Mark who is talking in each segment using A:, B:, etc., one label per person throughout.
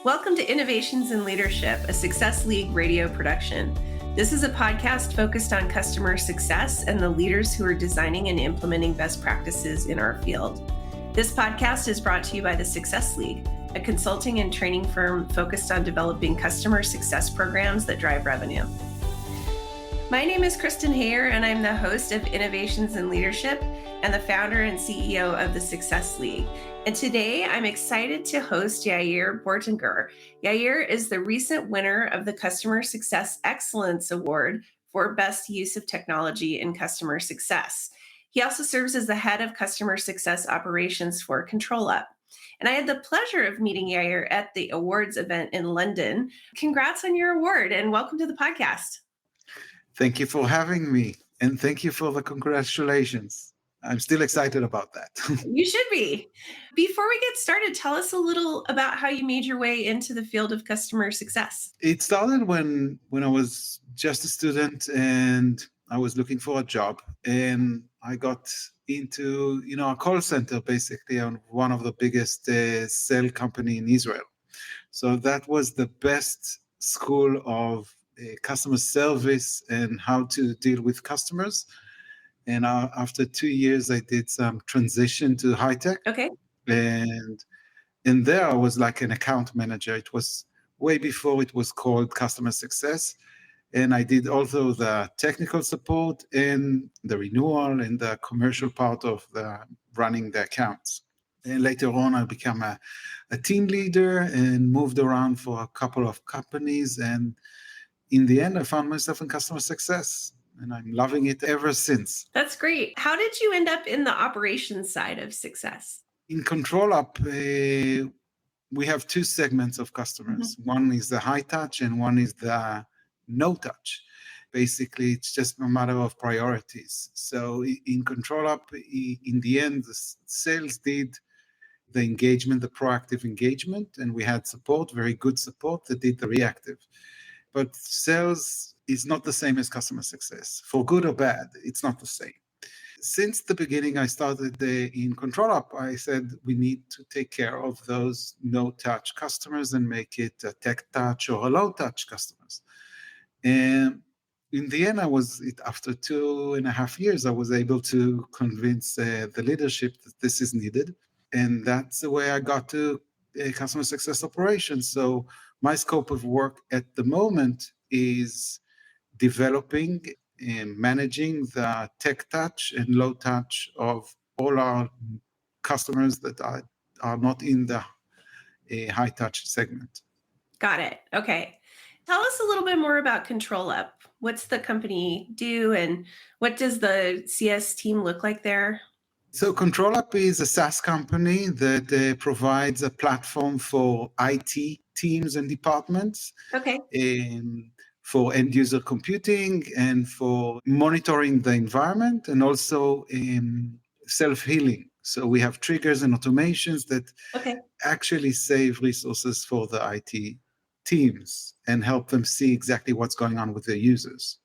A: Welcome to Innovations in Leadership, a Success League radio production. This is a podcast focused on customer success and the leaders who are designing and implementing best practices in our field. This podcast is brought to you by the Success League, a consulting and training firm focused on developing customer success programs that drive revenue. My name is Kristen Hayer, and I'm the host of Innovations in Leadership and the founder and CEO of the Success League. And today I'm excited to host Yair Bortinger. Yair is the recent winner of the Customer Success Excellence Award for Best Use of Technology in Customer Success. He also serves as the head of customer success operations for ControlUp. And I had the pleasure of meeting Yair at the awards event in London. Congrats on your award and welcome to the podcast.
B: Thank you for having me. And thank you for the congratulations. I'm still excited about that.
A: You should be. Before we get started, tell us a little about how you made your way into the field of customer success.
B: It started when I was just a student and I was looking for a job. And I got into, a call center, basically, on one of the biggest cell company in Israel. So that was the best school of customer service and how to deal with customers. And after 2 years, I did some transition to high tech.
A: Okay.
B: And in there, I was like an account manager. It was way before it was called customer success. And I did also the technical support and the renewal and the commercial part of the running the accounts. And later on, I became a team leader and moved around for a couple of companies. And in the end, I found myself in customer success. And I'm loving it ever since.
A: That's great. How did you end up in the operations side of success?
B: In ControlUp, we have two segments of customers. Mm-hmm. One is the high touch and one is the no touch. Basically, it's just a matter of priorities. So in ControlUp, in the end, the sales did the engagement, the proactive engagement, and we had support, very good support that did the reactive. But sales is not the same as customer success. For good or bad, it's not the same. Since the beginning, I started in ControlUp, I said we need to take care of those no-touch customers and make it a tech touch or a low-touch customers. And in the end, after 2.5 years, I was able to convince the leadership that this is needed. And that's the way I got to customer success operations. So my scope of work at the moment is developing and managing the tech touch and low touch of all our customers that are not in the high touch segment.
A: Got it. Okay. Tell us a little bit more about ControlUp. What's the company do and what does the CS team look like there?
B: So ControlUp is a SaaS company that provides a platform for IT teams and departments.
A: Okay.
B: For end user computing and for monitoring the environment and also self-healing. So we have triggers and automations that actually save resources for the IT teams and help them see exactly what's going on with their users.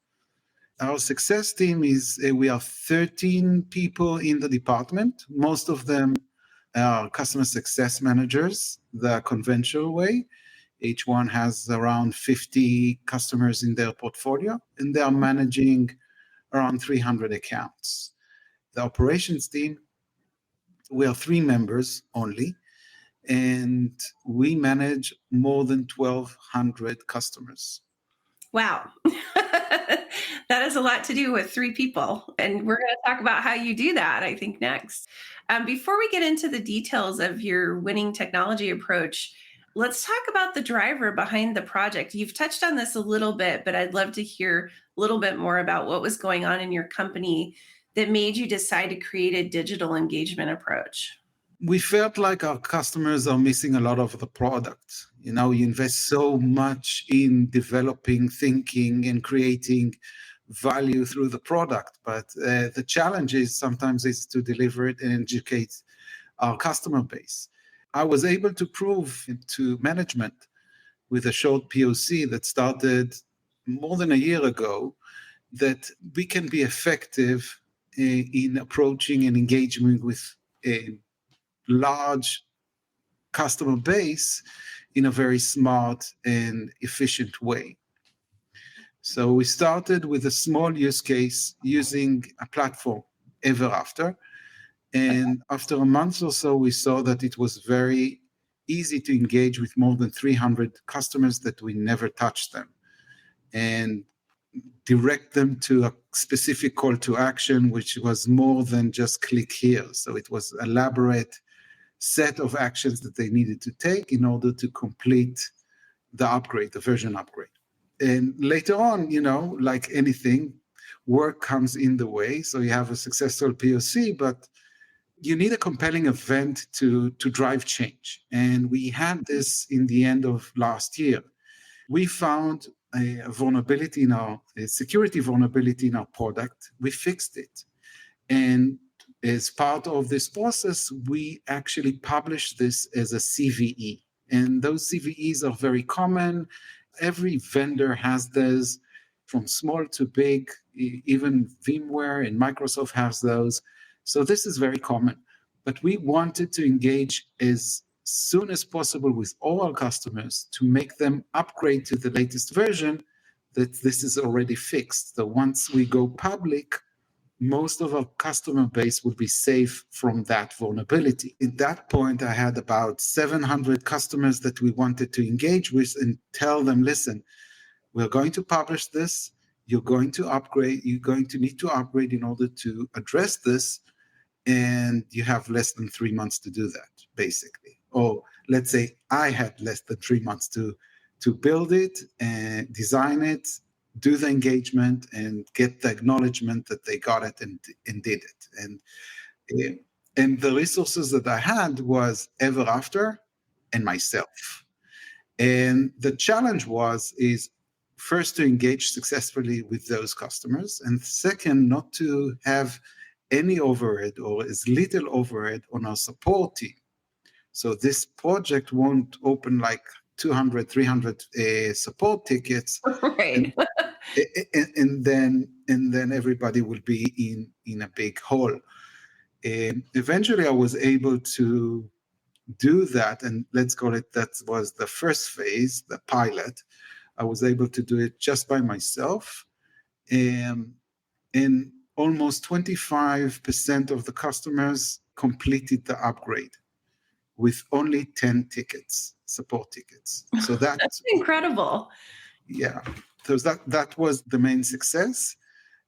B: Our success team we are 13 people in the department. Most of them are customer success managers, the conventional way. Each one has around 50 customers in their portfolio, and they are managing around 300 accounts. The operations team, we are 3 members only, and we manage more than 1,200 customers.
A: Wow. That is a lot to do with 3 people. And we're going to talk about how you do that, I think, next. Before we get into the details of your winning technology approach, let's talk about the driver behind the project. You've touched on this a little bit, but I'd love to hear a little bit more about what was going on in your company that made you decide to create a digital engagement approach.
B: We felt like our customers are missing a lot of the product. You invest so much in developing, thinking, and creating value through the product. But the challenge is sometimes to deliver it and educate our customer base. I was able to prove to management with a short POC that started more than a year ago that we can be effective in approaching and engaging with a large customer base in a very smart and efficient way. So we started with a small use case using a platform ever after. And after a month or so, we saw that it was very easy to engage with more than 300 customers that we never touched them, and direct them to a specific call to action, which was more than just click here. So it was an elaborate set of actions that they needed to take in order to complete the upgrade, the version upgrade. And later on, like anything, work comes in the way. So you have a successful POC, but you need a compelling event to drive change. And we had this in the end of last year. We found a vulnerability a security vulnerability in our product. We fixed it. And as part of this process, we actually published this as a CVE. And those CVEs are very common. Every vendor has those, from small to big. Even VMware and Microsoft has those. So this is very common. But we wanted to engage as soon as possible with all our customers to make them upgrade to the latest version, that this is already fixed. So once we go public, most of our customer base will be safe from that vulnerability. At that point, I had about 700 customers that we wanted to engage with and tell them, listen, we're going to publish this. You're going to upgrade. You're going to need to upgrade in order to address this. And you have less than 3 months to do that, basically. Or let's say I had less than 3 months to build it and design it, do the engagement, and get the acknowledgement that they got it and did it. And the resources that I had was ever after and myself. And the challenge is first to engage successfully with those customers, and second, not to have any overhead or as little overhead on our support team. So this project won't open like 200, 300 support tickets.
A: Right.
B: And then everybody will be in a big hole. Eventually, I was able to do that, and let's call it, that was the first phase, the pilot. I was able to do it just by myself. And almost 25% of the customers completed the upgrade with only 10 tickets, support tickets. So
A: that's incredible.
B: Yeah. So that was the main success.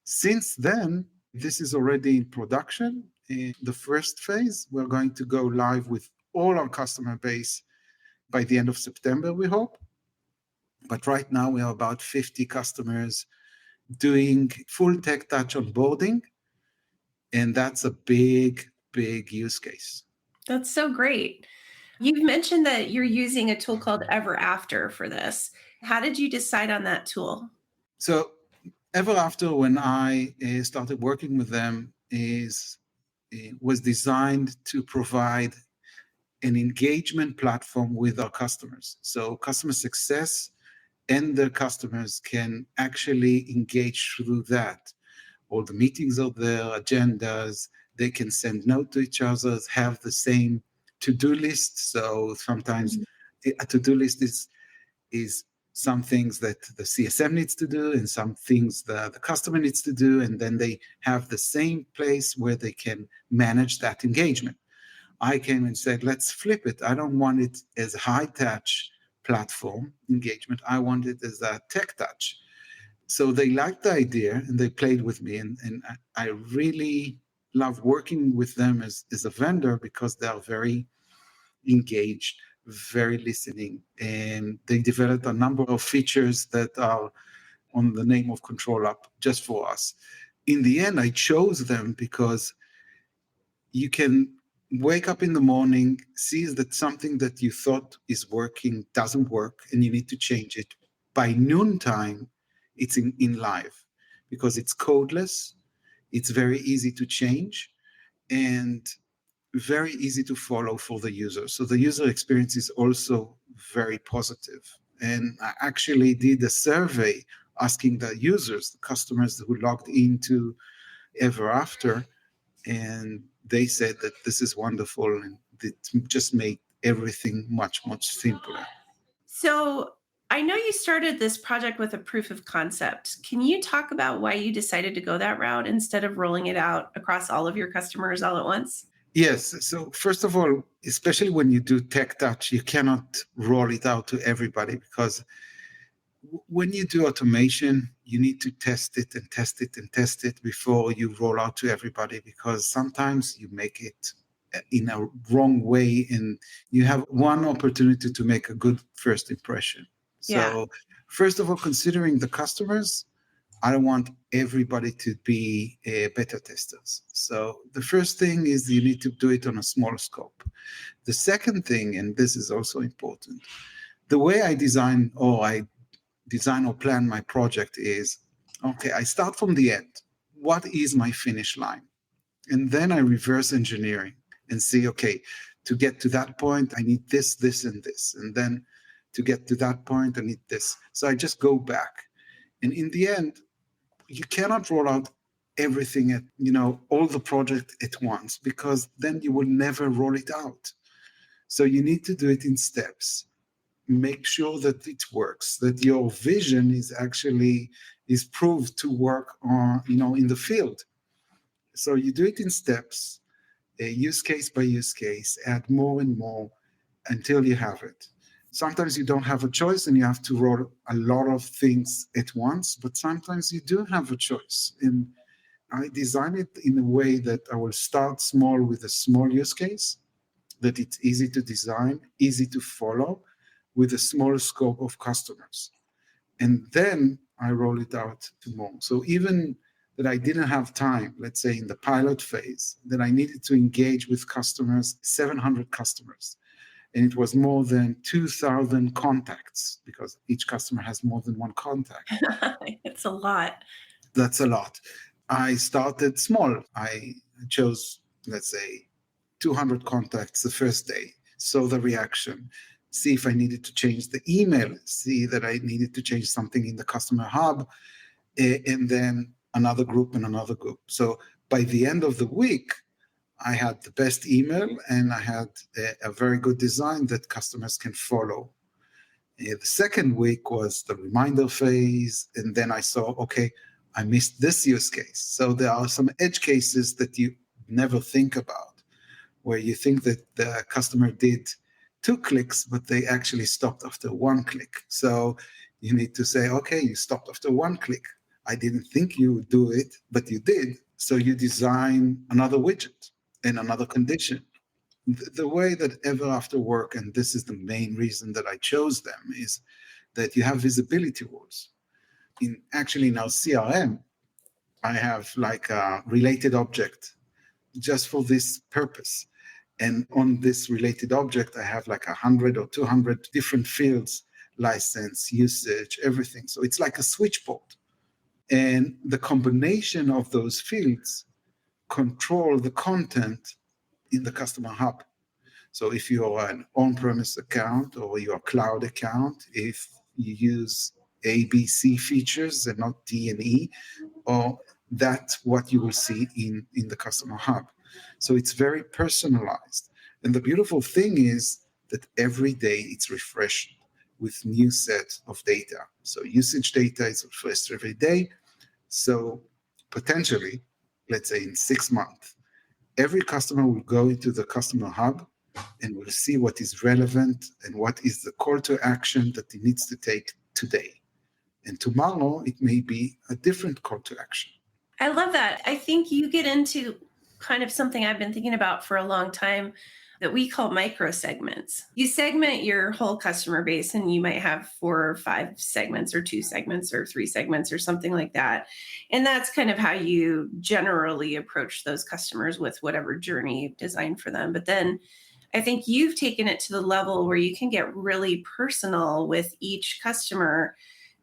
B: Since then, this is already in production. In the first phase, we're going to go live with all our customer base by the end of September, we hope. But right now, we have about 50 customers doing full tech touch onboarding. And that's a big, big use case.
A: That's so great. You've mentioned that you're using a tool called Ever After for this. How did you decide on that tool?
B: So Ever After, when I started working with them, was designed to provide an engagement platform with our customers. So customer success and their customers can actually engage through that. All the meetings are there, agendas, they can send notes to each other, have the same to-do list. So sometimes a to-do list is some things that the CSM needs to do and some things the customer needs to do, and then they have the same place where they can manage that engagement. I came and said, let's flip it. I don't want it as high-touch platform engagement. I want it as a tech touch. So they liked the idea and they played with me. And I really love working with them as a vendor because they are very engaged, very listening. And they developed a number of features that are on the name of Control App just for us. In the end, I chose them because you can wake up in the morning, see that something that you thought is working doesn't work, and you need to change it. By noontime, it's in live because it's codeless, it's very easy to change, and very easy to follow for the user. So the user experience is also very positive. And I actually did a survey asking the users, the customers who logged into Ever After, and they said that this is wonderful and it just made everything much, much simpler.
A: So I know you started this project with a proof of concept. Can you talk about why you decided to go that route instead of rolling it out across all of your customers all at once?
B: Yes. So first of all, especially when you do tech touch, you cannot roll it out to everybody because when you do automation, you need to test it and test it and test it before you roll out to everybody because sometimes you make it in a wrong way and you have one opportunity to make a good first impression.
A: Yeah.
B: So, first of all, considering the customers, I don't want everybody to be beta testers. So, the first thing is you need to do it on a small scope. The second thing, and this is also important, the way I design or plan my project is okay, I start from the end. What is my finish line? And then I reverse engineering and see, okay, to get to that point, I need this, this, and this. And then to get to that point, I need this. So I just go back. And in the end, you cannot roll out everything at, all the project at once because then you will never roll it out. So you need to do it in steps. Make sure that it works, that your vision is proved to work on, in the field. So you do it in steps, use case by use case, add more and more until you have it. Sometimes you don't have a choice and you have to roll a lot of things at once, but sometimes you do have a choice. And I design it in a way that I will start small with a small use case, that it's easy to design, easy to follow, with a small scope of customers. And then I roll it out to more. So even that I didn't have time, let's say in the pilot phase, that I needed to engage with customers, 700 customers. And it was more than 2,000 contacts because each customer has more than one contact.
A: It's a lot.
B: That's a lot. I started small. I chose, let's say, 200 contacts the first day. Saw the reaction, see if I needed to change the email, see that I needed to change something in the customer hub, and then another group and another group. So by the end of the week, I had the best email and I had a very good design that customers can follow. The second week was the reminder phase. And then I saw, okay, I missed this use case. So there are some edge cases that you never think about, where you think that the customer did 2 clicks, but they actually stopped after 1 click. So you need to say, okay, you stopped after 1 click. I didn't think you would do it, but you did. So you design another widget and another condition. The way that ever after work, and this is the main reason that I chose them, is that you have visibility rules. In our CRM, I have like a related object just for this purpose. And on this related object, I have like 100 or 200 different fields, license, usage, everything. So it's like a switchboard. And the combination of those fields control the content in the customer hub. So if you're an on-premise account or your cloud account, if you use A, B, C features and not D and E, or that's what you will see in the customer hub. So it's very personalized. And the beautiful thing is that every day it's refreshed with new set of data. So usage data is refreshed every day. So potentially, let's say in 6 months, every customer will go into the customer hub and will see what is relevant and what is the call to action that he needs to take today. And tomorrow, it may be a different call to action.
A: I love that. I think you get into kind of something I've been thinking about for a long time that we call micro segments. You segment your whole customer base and you might have 4 or 5 segments or 2 segments or 3 segments or something like that. And that's kind of how you generally approach those customers with whatever journey you've designed for them. But then I think you've taken it to the level where you can get really personal with each customer.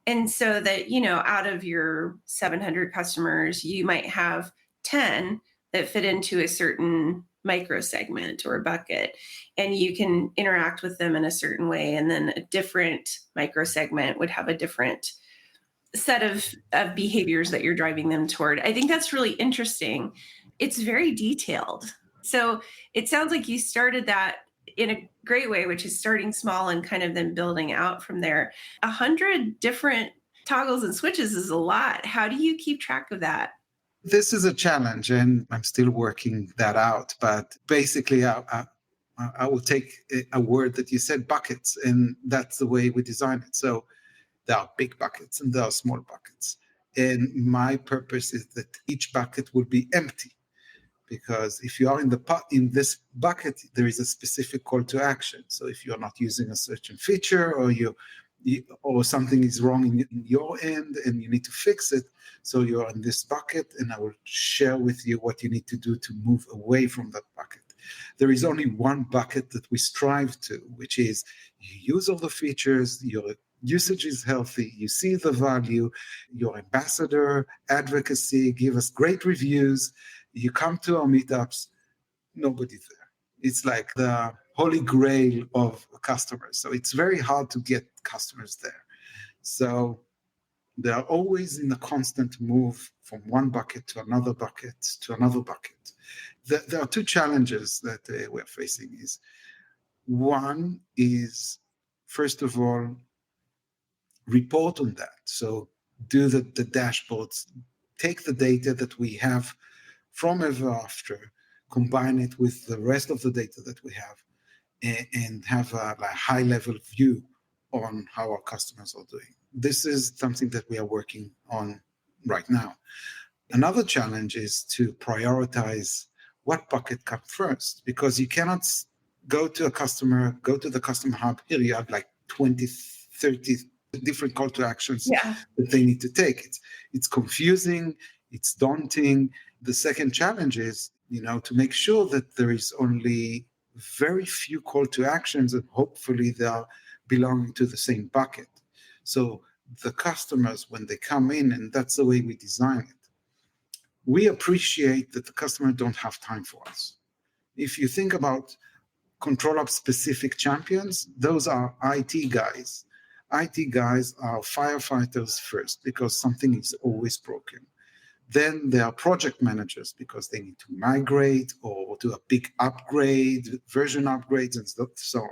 A: And so that, out of your 700 customers, you might have 10 that fit into a certain micro segment or bucket, and you can interact with them in a certain way. And then a different micro segment would have a different set of behaviors that you're driving them toward. I think that's really interesting. It's very detailed. So it sounds like you started that in a great way, which is starting small and kind of then building out from there. 100 different toggles and switches is a lot. How do you keep track of that?
B: This is a challenge, and I'm still working that out. But basically, I will take a word that you said, buckets, and that's the way we design it. So there are big buckets and there are small buckets. And my purpose is that each bucket will be empty, because if you are in this bucket, there is a specific call to action. So if you're not using a certain feature, or or something is wrong in your end and you need to fix it, so you're in this bucket, and I will share with you what you need to do to move away from that bucket. There is only one bucket that we strive to, which is you use all the features, your usage is healthy, you see the value, your ambassador advocacy, give us great reviews, you come to our meetups, nobody's there. It's like the holy grail of customers. So it's very hard to get customers there. So they are always in a constant move from one bucket to another bucket to another bucket. There are two challenges that we're facing. One is, first of all, report on that. So do the dashboards, take the data that we have from ever after, combine it with the rest of the data that we have, and have a high level view on how our customers are doing. This is something that we are working on right now. Another challenge is to prioritize what bucket comes first, because you cannot go to the customer hub. Here you have like 20, 30 different call to actions that they need to take. It's confusing, it's daunting. The second challenge is, to make sure that there is only very few call to actions, and hopefully they are belonging to the same bucket. So the customers, when they come in, and that's the way we design it, we appreciate that the customer don't have time for us. If you think about control up specific champions, those are IT guys. IT guys are firefighters first, because something is always broken. Then there are project managers, because they need to migrate or do a big upgrade, version upgrades, and so on.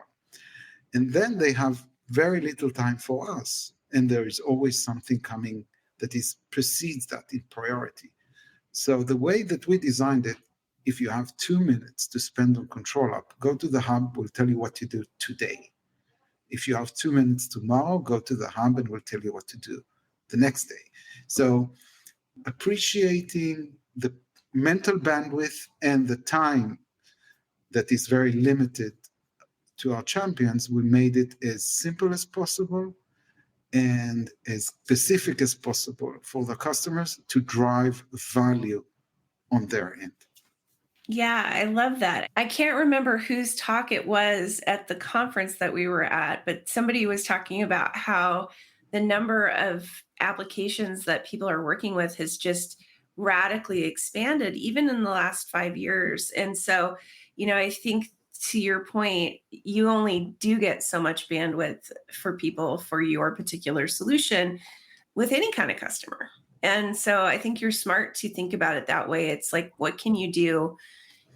B: And then they have very little time for us. And there is always something coming that precedes that in priority. So the way that we designed it, if you have 2 minutes to spend on control up, go to the hub, we'll tell you what to do today. If you have 2 minutes tomorrow, go to the hub and we'll tell you what to do the next day. So appreciating the mental bandwidth and the time that is very limited to our champions, we made it as simple as possible and as specific as possible for the customers to drive value on their end.
A: Yeah, I love that. I can't remember whose talk it was at the conference that we were at, but somebody was talking about how the number of applications that people are working with has just radically expanded, even in the last 5 years. And so, I think, to your point, you only do get so much bandwidth for people for your particular solution with any kind of customer. And so I think you're smart to think about it that way. It's like, what can you do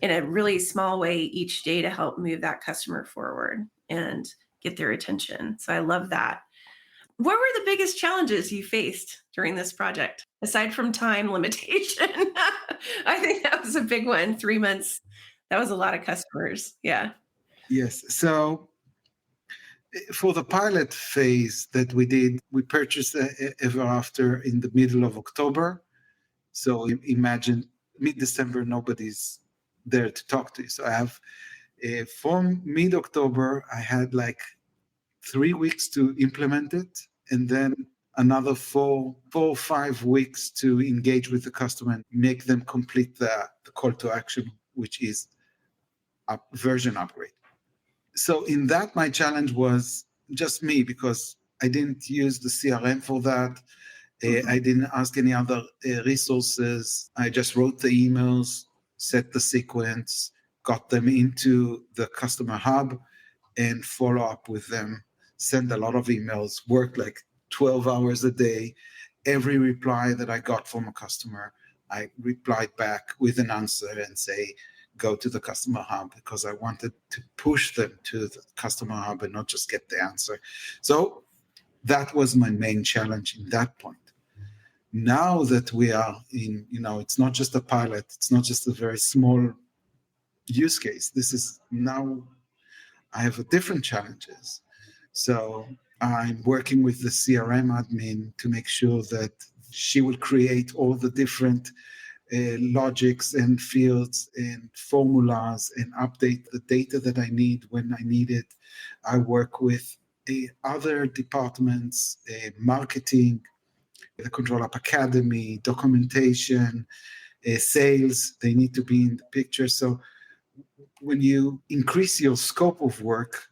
A: in a really small way each day to help move that customer forward and get their attention? So I love that. What were the biggest challenges you faced during this project, aside from time limitation? I think that was a big one. 3 months. That was a lot of customers. Yeah.
B: Yes. So for the pilot phase that we did, we purchased Ever After in the middle of October. So imagine mid-December, nobody's there to talk to you. So I have, from mid-October, I had like 3 weeks to implement it, and then another 4 or 5 weeks to engage with the customer and make them complete the call to action, which is a version upgrade. So in that, my challenge was just me, because I didn't use the CRM for that. I didn't ask any other resources. I just wrote the emails, set the sequence, got them into the customer hub, and follow up with them, send a lot of emails, worked like 12 hours a day. Every reply that I got from a customer, I replied back with an answer and say, go to the customer hub because I wanted to push them to the customer hub and not just get the answer. So that was my main challenge in that point. Now that we are in, it's not just a pilot, it's not just a very small use case. This is now I have a different challenges. So I'm working with the CRM admin to make sure that she will create all the different logics and fields and formulas and update the data that I need when I need it. I work with other departments, marketing, the Control App Academy, documentation, sales. They need to be in the picture. So when you increase your scope of work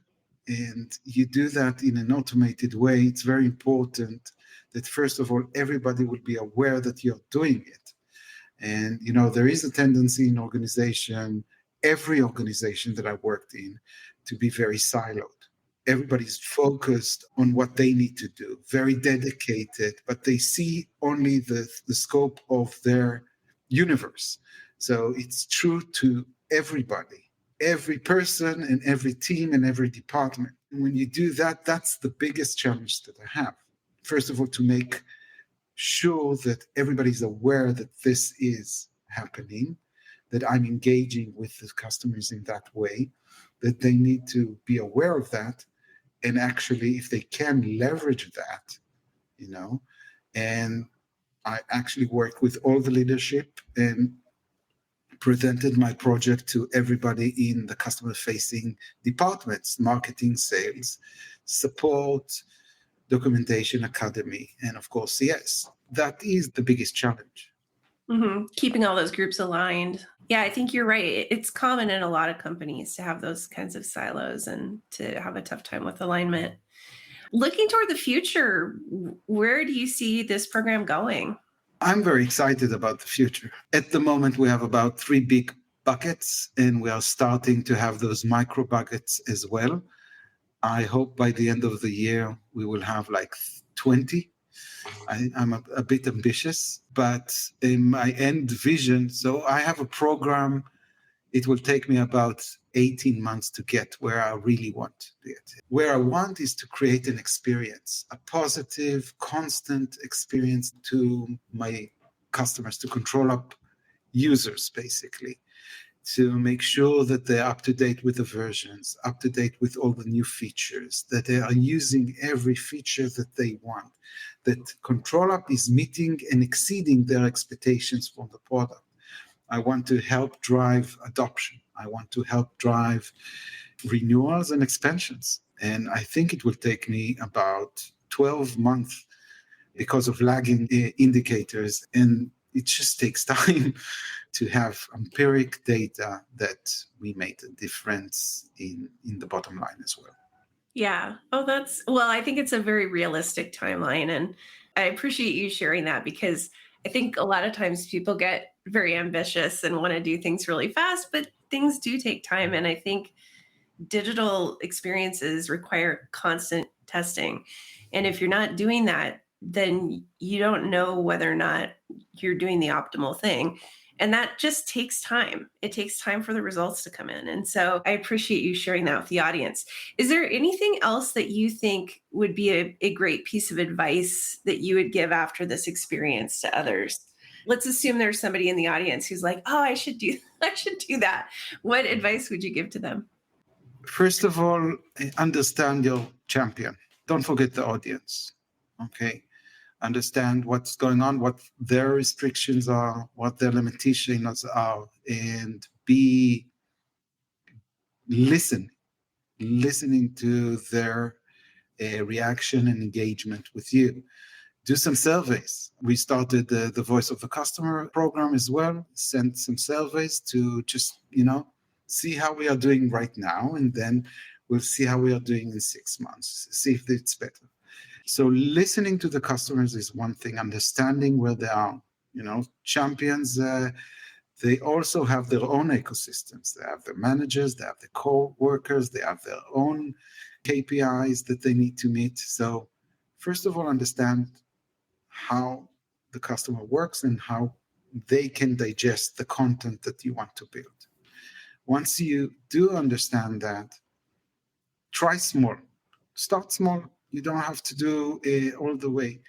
B: and you do that in an automated way, it's very important that first of all, everybody will be aware that you're doing it. And, there is a tendency in every organization that I worked in, to be very siloed. Everybody's focused on what they need to do, very dedicated, but they see only the scope of their universe. So it's true to everybody, every person and every team and every department. And when you do that, that's the biggest challenge that I have. First of all, to make sure that everybody's aware that this is happening, that I'm engaging with the customers in that way, that they need to be aware of that. And actually, if they can leverage that, and I actually worked with all the leadership and presented my project to everybody in the customer-facing departments, marketing, sales, support, documentation, academy, and of course, CS. That is the biggest challenge.
A: Mm-hmm. Keeping all those groups aligned. Yeah, I think you're right. It's common in a lot of companies to have those kinds of silos and to have a tough time with alignment. Looking toward the future, where do you see this program going?
B: I'm very excited about the future. At the moment, we have about 3 big buckets, and we are starting to have those micro buckets as well. I hope by the end of the year, we will have like 20. I'm a bit ambitious, but in my end vision, so I have a program. It will take me about 18 months to get where I really want to get. Where I want is to create an experience, a positive, constant experience to my customers, to Control App users, basically, to make sure that they're up to date with the versions, up to date with all the new features, that they are using every feature that they want, that Control App is meeting and exceeding their expectations from the product. I want to help drive adoption. I want to help drive renewals and expansions. And I think it will take me about 12 months because of lagging indicators. And it just takes time to have empiric data that we made a difference in the bottom line as well.
A: Yeah. Oh, I think it's a very realistic timeline. And I appreciate you sharing that, because I think a lot of times people get very ambitious and want to do things really fast, but things do take time. And I think digital experiences require constant testing. And if you're not doing that, then you don't know whether or not you're doing the optimal thing. And that just takes time. It takes time for the results to come in. And so I appreciate you sharing that with the audience. Is there anything else that you think would be a great piece of advice that you would give after this experience to others? Let's assume there's somebody in the audience who's like, oh, I should do that. What advice would you give to them?
B: First of all, understand your champion. Don't forget the audience. Okay. Understand what's going on, what their restrictions are, what their limitations are, and be listening to their reaction and engagement with you. Do some surveys. We started the Voice of the Customer program as well, sent some surveys to just, see how we are doing right now, and then we'll see how we are doing in 6 months, see if it's better. So listening to the customers is one thing, understanding where they are. Champions, they also have their own ecosystems. They have their managers, they have their co-workers, they have their own KPIs that they need to meet. So first of all, understand how the customer works and how they can digest the content that you want to build. Once you do understand that, try small. Start small. You don't have to do all the way.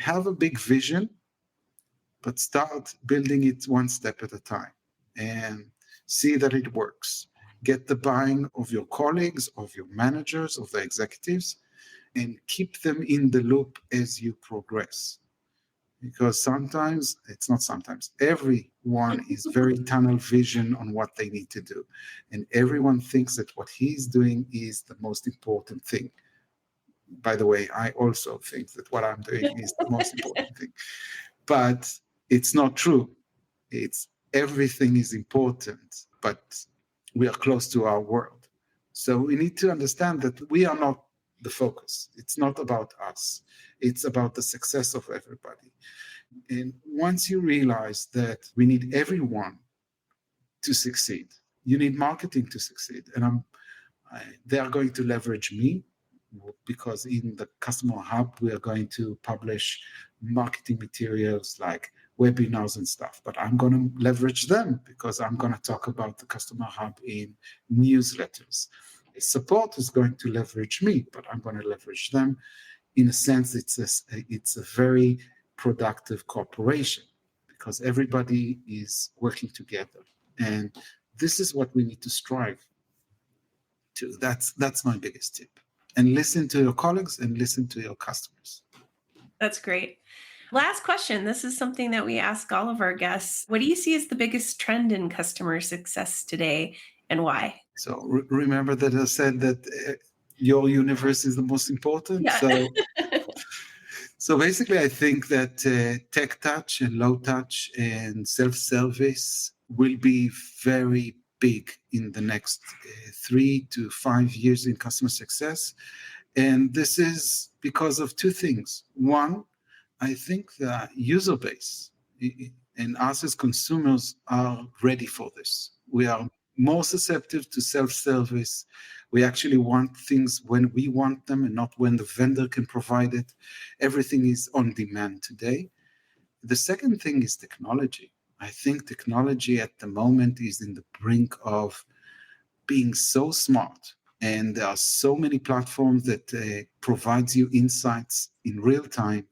B: Have a big vision, but start building it one step at a time and see that it works. Get the buy-in of your colleagues, of your managers, of the executives, and keep them in the loop as you progress. Because everyone is very tunnel vision on what they need to do. And everyone thinks that what he's doing is the most important thing. By the way, I also think that what I'm doing is the most important thing. But it's not true. It's everything is important, but we are close to our world. So we need to understand that we are not the focus. It's not about us. It's about the success of everybody. And once you realize that we need everyone to succeed, you need marketing to succeed. And they are going to leverage me, because in the customer hub, we are going to publish marketing materials like webinars and stuff, but I'm going to leverage them because I'm going to talk about the customer hub in newsletters. Support is going to leverage me, but I'm going to leverage them. In a sense, it's a very productive cooperation because everybody is working together. And this is what we need to strive to. That's my biggest tip. And listen to your colleagues and listen to your customers.
A: That's great. Last question. This is something that we ask all of our guests. What do you see as the biggest trend in customer success today and why?
B: So remember that I said that your universe is the most important. Yeah. So basically, I think that tech touch and low touch and self-service will be very big in the next 3 to 5 years in customer success. And this is because of two things. One, I think the user base and us as consumers are ready for this. We are more susceptible to self-service. We actually want things when we want them and not when the vendor can provide it. Everything is on demand today. The second thing is technology. I think technology at the moment is in the brink of being so smart. And there are so many platforms that provides you insights in real time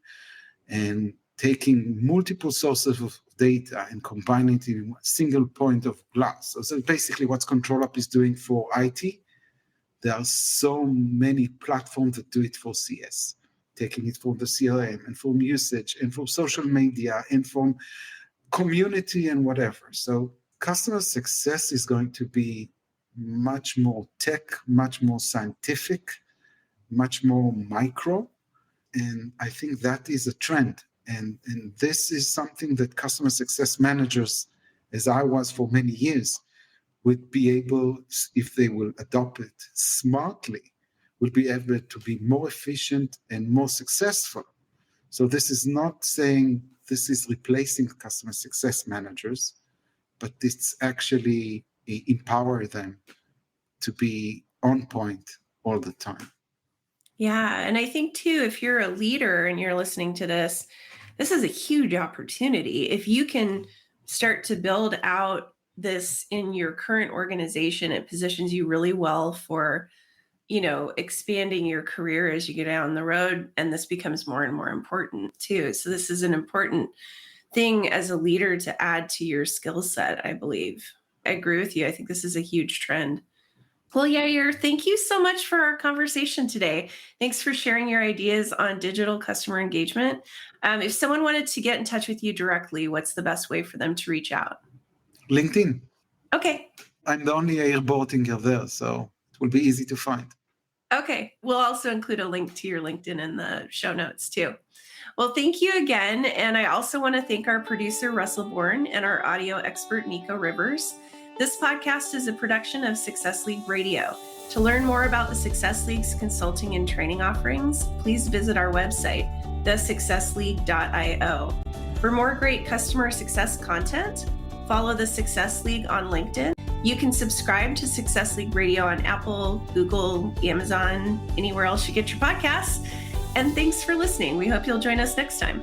B: and taking multiple sources of data and combining it in a single point of glass. So basically what ControlUp is doing for IT, there are so many platforms that do it for CS, taking it from the CRM and from usage and from social media and from community and whatever. So customer success is going to be much more tech, much more scientific, much more micro. And I think that is a trend. And this is something that customer success managers, as I was for many years, would be able, if they will adopt it smartly, will be able to be more efficient and more successful. So this is not saying this is replacing customer success managers, but it's actually empower them to be on point all the time.
A: Yeah. And I think too, if you're a leader and you're listening to this, this is a huge opportunity. If you can start to build out this in your current organization, it positions you really well for, expanding your career as you get down the road. And this becomes more and more important too. So this is an important thing as a leader to add to your skill set, I believe. I agree with you. I think this is a huge trend. Well, Yair, thank you so much for our conversation today. Thanks for sharing your ideas on digital customer engagement. If someone wanted to get in touch with you directly, what's the best way for them to reach out?
B: LinkedIn.
A: Okay.
B: I'm the only Yair Boertinger there, so it will be easy to find.
A: Okay. We'll also include a link to your LinkedIn in the show notes too. Well, thank you again. And I also want to thank our producer, Russell Bourne, and our audio expert, Nico Rivers. This podcast is a production of Success League Radio. To learn more about the Success League's consulting and training offerings, please visit our website, thesuccessleague.io. For more great customer success content, follow the Success League on LinkedIn. You can subscribe to Success League Radio on Apple, Google, Amazon, anywhere else you get your podcasts. And thanks for listening. We hope you'll join us next time.